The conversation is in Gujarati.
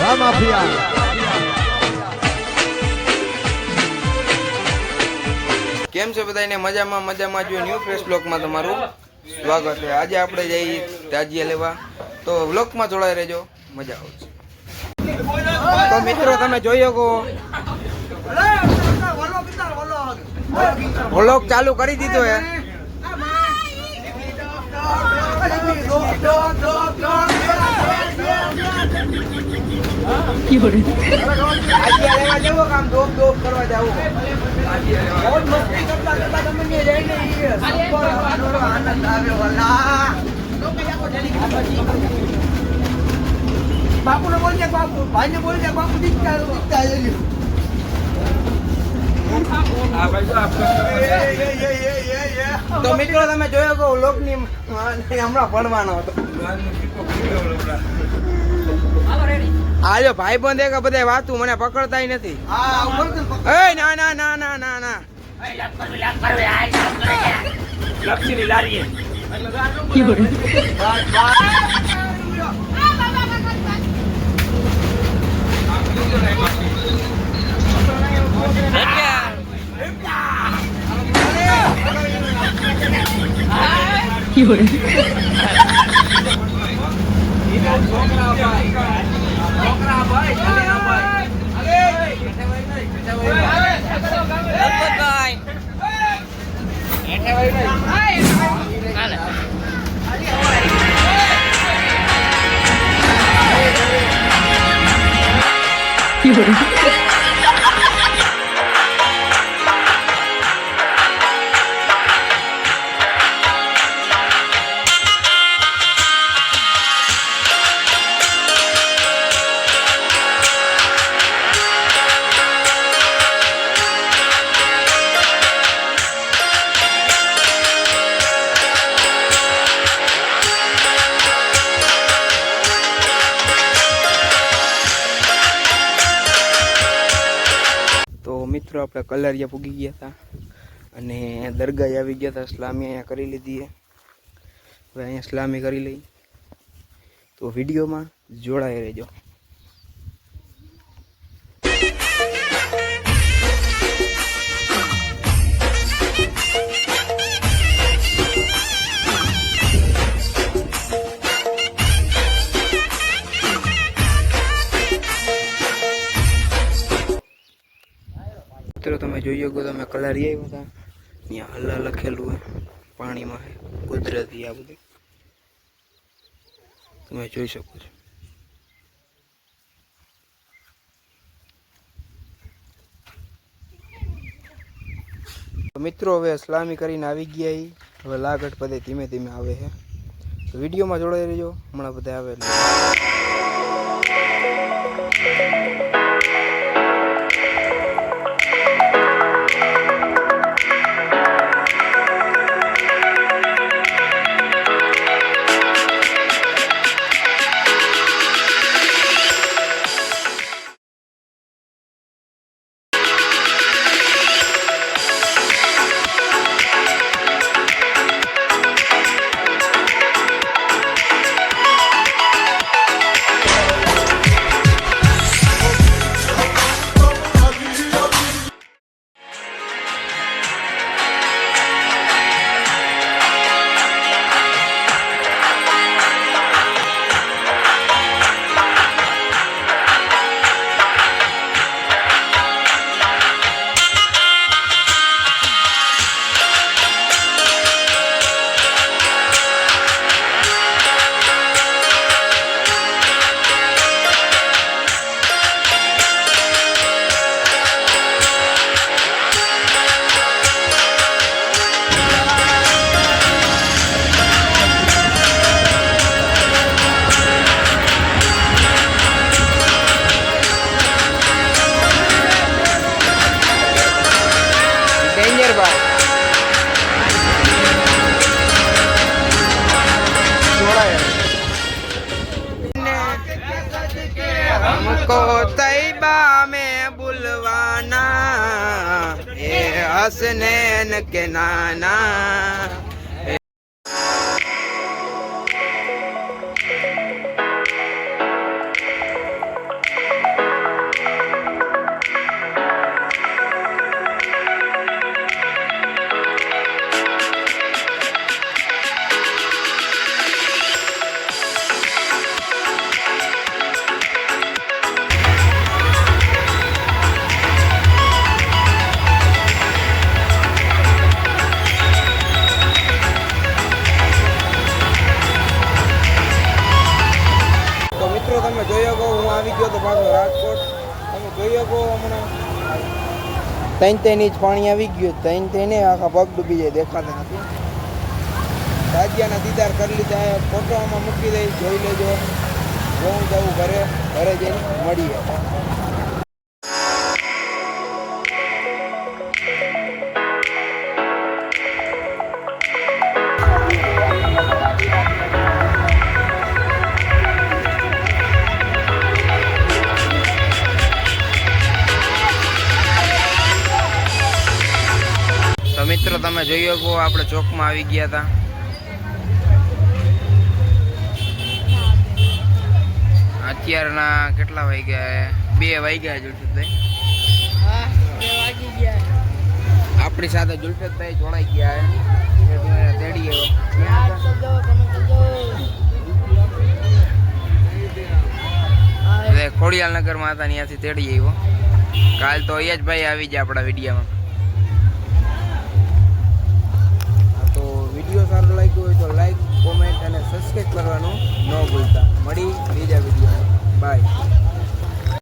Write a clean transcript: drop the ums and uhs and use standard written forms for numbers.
કેમ છે બધાને? મજામાં જો ન્યૂ ફ્રેશ બ્લોગમાં તમારું સ્વાગત છે। આજે આપણે જઈએ તાજિયા લેવા, તો બ્લોગમાં જોડાઈ રહેજો, મજા આવશે। તો મિત્રો તમે જોઈ શકો વ્લોગ ચાલુ કરી દીધો હે। बापू ने बोल दिया, बापू भाई ने बोल दिया, बापू दिखता है। તો મિત્રો તમે જોયો કે વ્લોગ ની હમણાં પડવાનો હતો। આજો ભાઈ બંધ કે બધા વાતું મને પકડતા નથી। એ ના ના ના ના ના ના લક્ષી લારી મિત્રો આપણે કલરિયા પૂગી ગયા હતા અને દરગાહ આવી ગયા હતા। સલામી અહીંયા કરી લીધી છે। હવે અહીંયા સલામી કરી લઈ, તો વિડીયોમાં જોડાઈ રહેજો। તમે જોઈ શકો તમે કલરી આવ્યા હતા, અહીંયા હલ્લા લખેલું હે, પાણીમાં હે, કુદરતી આ બધું તમે જોઈ શકો છો। તો મિત્રો હવે સલામી કરીને આવી ગયા, હવે લાગટ બધે ધીમે ધીમે આવે છે। તો વિડીયોમાં જોડાઈ રહેજો, હમણાં બધા આવે। हमको तैबा में बुलवाना, ये हसनैन के नाना। હું આવી ગયો તો પાછો રાજકોટ. તમે જોઈ શકો હમણાં 3 ઇંચ પાણી આવી ગયું. 3 આખા પગ ડૂબી જાય, દેખાતા નથી. તાજિયાના દીદાર કરી લીધા, ફોટોમાં મૂકી દઈ, જોઈ લેજો. હું જવું ઘરે જઈને મળીએ. તો મિત્રો તમે જોઈ શકો આપણે ચોકમાં આવી ગયા હતા. અત્યારના કેટલા વાગ્યા? 2 વાગ્યા. જુલફતભાઈ આપણી સાથે જુલફતભાઈ જોડાઈ ગયા. તેડી આવ્યો ખોડિયાલ નગરમાં હતા, ત્યાંથી તેડી આવ્યો. કાલ તો અહીંયા જ ભાઈ આવી જાય આપણા વિડીયોમાં. તો વિડીયો સારો લાગ્યો હોય તો લાઈક, કોમેન્ટ અને સબસ્ક્રાઈબ કરવાનું ન ભૂલતા. મળી બીજા વિડીયો. બાય.